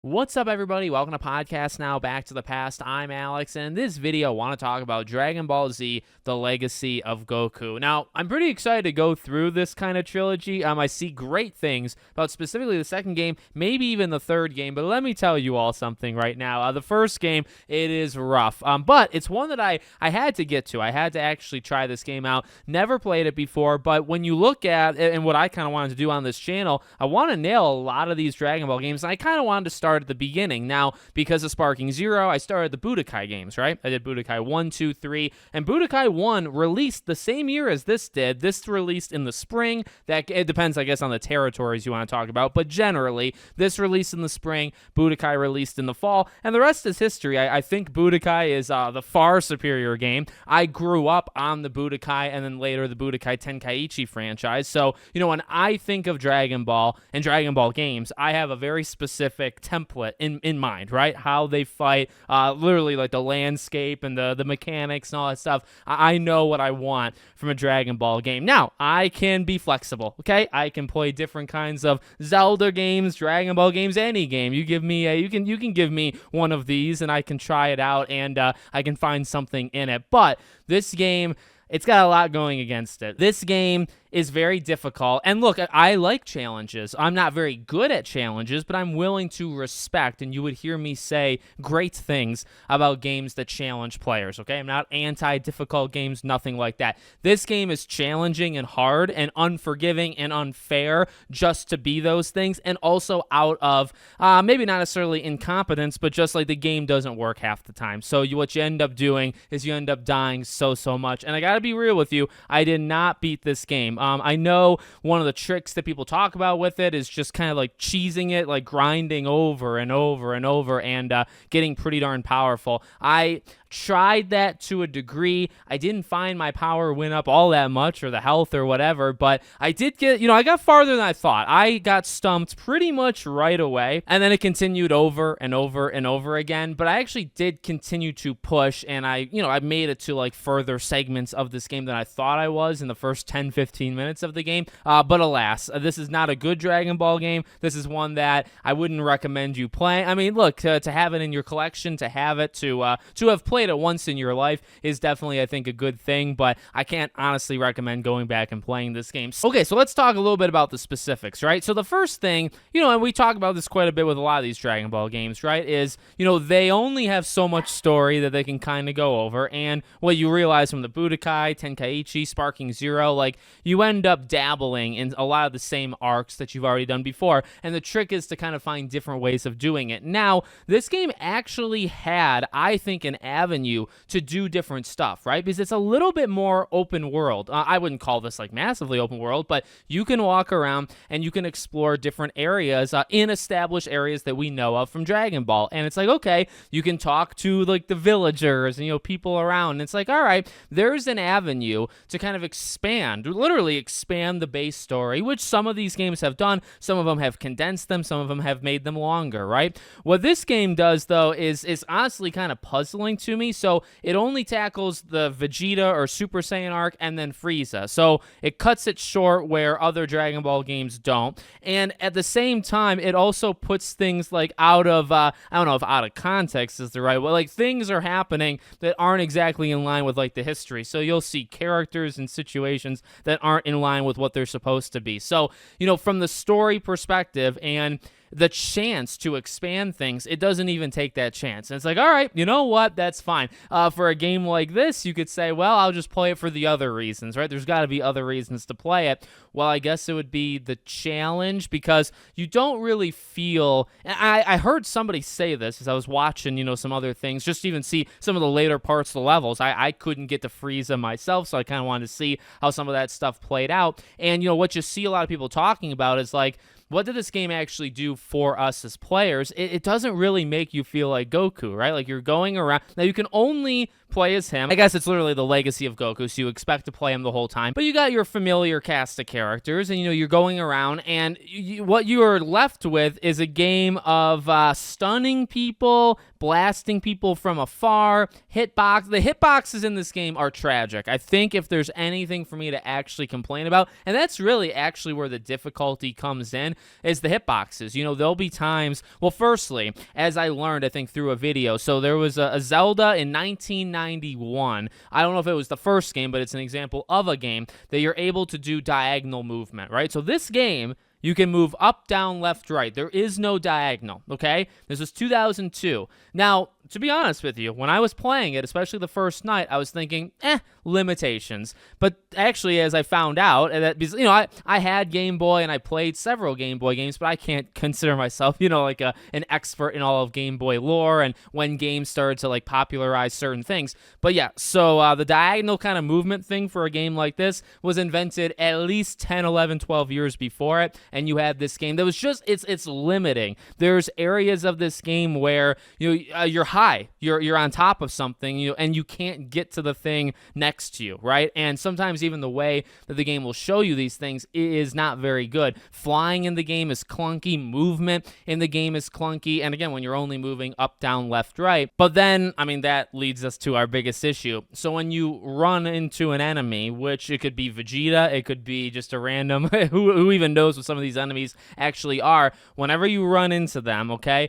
What's up, everybody? Welcome to Podcast Now, Back to the Past. I'm Alex, and in this video, I want to talk about Dragon Ball Z, The Legacy of Goku. Now, I'm pretty excited to go through this kind of trilogy. I see great things about specifically the second game, maybe even the third game, but let me tell you all something right now. The first game, it is rough, but it's one that I had to get to. I had to actually try this game out. Never played it before, but when you look at it, and what I kind of wanted to do on this channel, I want to nail a lot of these Dragon Ball games, and I kind of wanted to start at the beginning. Now, because of Sparking Zero, I started the Budokai games, right? I did Budokai 1, 2, 3, and Budokai 1 released the same year as this did. This released in the spring. It depends, I guess, on the territories you want to talk about, but generally, this released in the spring, Budokai released in the fall, and the rest is history. I think Budokai is the far superior game. I grew up on the Budokai and then later the Budokai Tenkaichi franchise, so, when I think of Dragon Ball and Dragon Ball games, I have a very specific template in mind, right? How they fight, literally like the landscape and the mechanics and all that stuff. I know what I want from a Dragon Ball game. Now, I can be flexible, okay? I can play different kinds of Zelda games, Dragon Ball games, any game. You give me you can give me one of these and I can try it out and I can find something in it. But this game, it's got a lot going against it. This game is very difficult. And look, I like challenges. I'm not very good at challenges, but I'm willing to respect, and you would hear me say great things about games that challenge players, okay? I'm not anti-difficult games, nothing like that. This game is challenging and hard and unforgiving and unfair just to be those things, and also out of, maybe not necessarily incompetence, but just like the game doesn't work half the time. So what you end up doing is you end up dying so much. And I gotta be real with you, I did not beat this game. I know one of the tricks that people talk about with it is just kind of like cheesing it, like grinding over and over and over and getting pretty darn powerful. I tried that to a degree. I didn't find my power went up all that much or the health or whatever, but I did get, I got farther than I thought. I got stumped pretty much right away, and then it continued over and over and over again, but I actually did continue to push, and I made it to like further segments of this game than I thought I was in the first 10-15 minutes of the game, but alas, this is not a good Dragon Ball game. This is one that I wouldn't recommend you playing. I mean, look, to have it in your collection, to have it, to have played it once in your life is definitely, I think, a good thing, but I can't honestly recommend going back and playing this game. Okay, so let's talk a little bit about the specifics, right? So the first thing, and we talk about this quite a bit with a lot of these Dragon Ball games, right, is, they only have so much story that they can kind of go over, and what you realize from the Budokai, Tenkaichi, Sparking Zero, like, you end up dabbling in a lot of the same arcs that you've already done before, and the trick is to kind of find different ways of doing it. Now, this game actually had, I think, an avenue to do different stuff, right? Because it's a little bit more open world. I wouldn't call this like massively open world, but you can walk around and you can explore different areas in established areas that we know of from Dragon Ball. And it's like, okay, you can talk to like the villagers and, people around. And it's like, all right, there's an avenue to kind of literally expand the base story, which some of these games have done. Some of them have condensed them. Some of them have made them longer, right? What this game does, though, is honestly kind of puzzling to me. So it only tackles the Vegeta or Super Saiyan arc and then Frieza. So it cuts it short where other Dragon Ball games don't. And at the same time, it also puts things like out of, I don't know if out of context is the right way, like things are happening that aren't exactly in line with like the history. So you'll see characters and situations that aren't in line with what they're supposed to be. So, from the story perspective and the chance to expand things, it doesn't even take that chance. And it's like, all right, you know what? That's fine. For a game like this, you could say, well, I'll just play it for the other reasons, right? There's got to be other reasons to play it. Well, I guess it would be the challenge because you don't really feel, and I heard somebody say this as I was watching, some other things, just to even see some of the later parts of the levels. I couldn't get to Frieza myself, so I kind of wanted to see how some of that stuff played out. And, what you see a lot of people talking about is like, what did this game actually do for us as players? It doesn't really make you feel like Goku, right? Like you're going around. Now, you can only play as him. I guess it's literally the legacy of Goku, so you expect to play him the whole time. But you got your familiar cast of characters, and you're going around, and what you are left with is a game of stunning people, blasting people from afar, hitbox. The hitboxes in this game are tragic. I think if there's anything for me to actually complain about, and that's really actually where the difficulty comes in, is the hitboxes. There'll be times, well, firstly, as I learned, I think through a video, so there was a Zelda in 1991. I don't know if it was the first game, but it's an example of a game that you're able to do diagonal movement, right? So this game, you can move up, down, left, right. There is no diagonal, okay? This is 2002. Now, to be honest with you, when I was playing it, especially the first night, I was thinking, limitations. But actually, as I found out, that because I had Game Boy and I played several Game Boy games, but I can't consider myself, like an expert in all of Game Boy lore and when games started to like popularize certain things. But yeah, so the diagonal kind of movement thing for a game like this was invented at least 10, 11, 12 years before it, and you had this game that was just it's limiting. There's areas of this game where you're high, you're on top of something, and you can't get to the thing next to you, right? And sometimes even the way that the game will show you these things is not very good. Flying in the game is clunky, movement in the game is clunky, and again, when you're only moving up, down, left, right. But then, that leads us to our biggest issue. So when you run into an enemy, which it could be Vegeta, it could be just a random, who even knows what some of these enemies actually are, whenever you run into them, okay,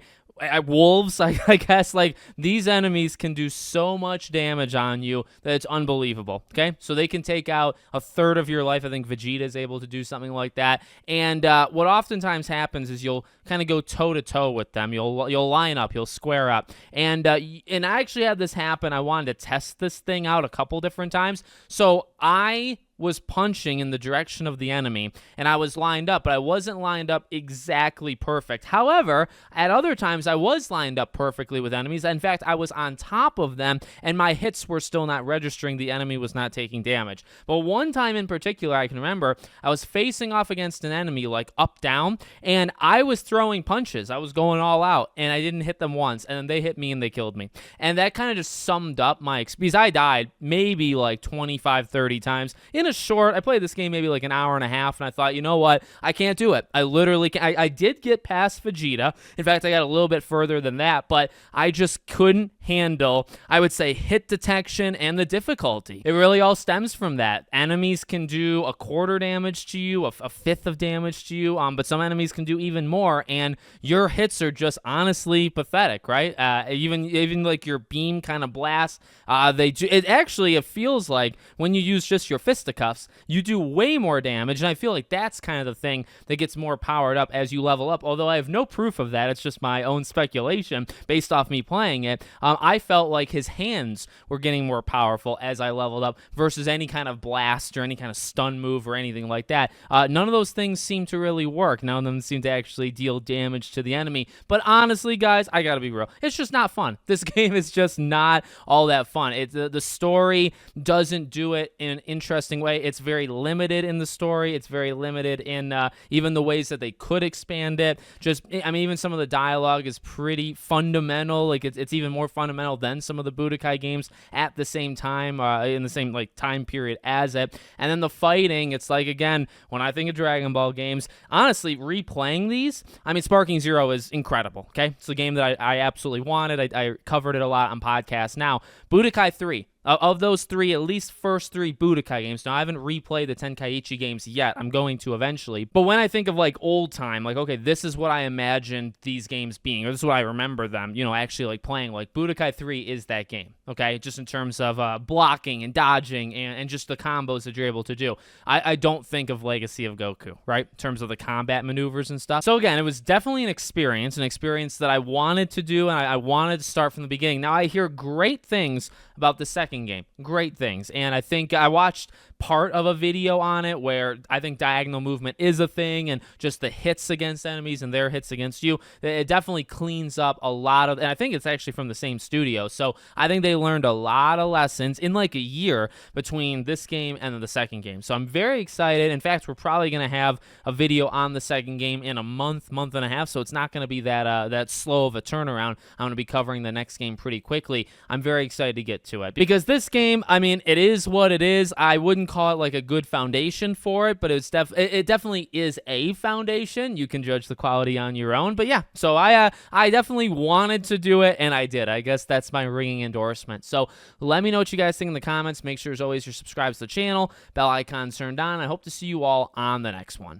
wolves, I guess, like, these enemies can do so much damage on you that it's unbelievable, okay? So they can take out a third of your life. I think Vegeta is able to do something like that. And what oftentimes happens is you'll kind of go toe-to-toe with them. You'll line up. You'll square up. And I actually had this happen. I wanted to test this thing out a couple different times. So I was punching in the direction of the enemy, and I was lined up, but I wasn't lined up exactly perfect. However, at other times, I was lined up perfectly with enemies. In fact, I was on top of them, and my hits were still not registering. The enemy was not taking damage. But one time in particular, I can remember, I was facing off against an enemy, like up, down, and I was throwing punches. I was going all out, and I didn't hit them once, and then they hit me, and they killed me. And that kind of just summed up my experience. I died maybe like 25, 30 times in a short. I played this game maybe like an hour and a half, and I thought, you know what? I can't do it. I literally can't. I did get past Vegeta. In fact, I got a little bit further than that, but I just couldn't handle, I would say, hit detection and the difficulty. It really all stems from that. Enemies can do a quarter damage to you, a fifth of damage to you, but some enemies can do even more, and your hits are just honestly pathetic, right? Even like your beam kind of blasts, it feels like when you use just your fisticuffs, you do way more damage, and I feel like that's kind of the thing that gets more powered up as you level up, although I have no proof of that. It's just my own speculation based off me playing it. I felt like his hands were getting more powerful as I leveled up versus any kind of blast or any kind of stun move or anything like that. None of those things seem to really work. None of them seem to actually deal damage to the enemy. But honestly, guys, I gotta be real. It's just not fun. This game is just not all that fun. The story doesn't do it in an interesting way. It's very limited in the story. It's very limited in even the ways that they could expand it. Even some of the dialogue is pretty fundamental. Like it's even more fundamental than some of the Budokai games at the same time, in the same like time period as it. And then the fighting, it's like, again, when I think of Dragon Ball games, honestly, replaying these, Sparking Zero is incredible, okay? It's a game that I absolutely wanted. I covered it a lot on podcasts. Now, Budokai 3. Of those three, at least first three Budokai games. Now, I haven't replayed the Tenkaichi games yet. I'm going to eventually. But when I think of, like, old time, like, okay, this is what I imagined these games being, or this is what I remember them, actually, like, playing. Like, Budokai 3 is that game, okay? Just in terms of blocking and dodging and just the combos that you're able to do. I don't think of Legacy of Goku, right? In terms of the combat maneuvers and stuff. So, again, it was definitely an experience that I wanted to do, and I wanted to start from the beginning. Now, I hear great things about the second game. Great things. And I think I watched part of a video on it where I think diagonal movement is a thing, and just the hits against enemies and their hits against you. It definitely cleans up a lot of, and I think it's actually from the same studio. So I think they learned a lot of lessons in like a year between this game and the second game. So I'm very excited. In fact, we're probably going to have a video on the second game in a month and a half. So it's not going to be that slow of a turnaround. I'm going to be covering the next game pretty quickly. I'm very excited to get to it because this game, I mean, it is what it is. I wouldn't call it like a good foundation for it, but it definitely is a foundation. You can judge the quality on your own. But yeah, so I definitely wanted to do it, and I did. I guess that's my ringing endorsement. So let me know what you guys think in the comments. Make sure, as always, you're subscribed to the channel, bell icon turned on. I hope to see you all on the next one.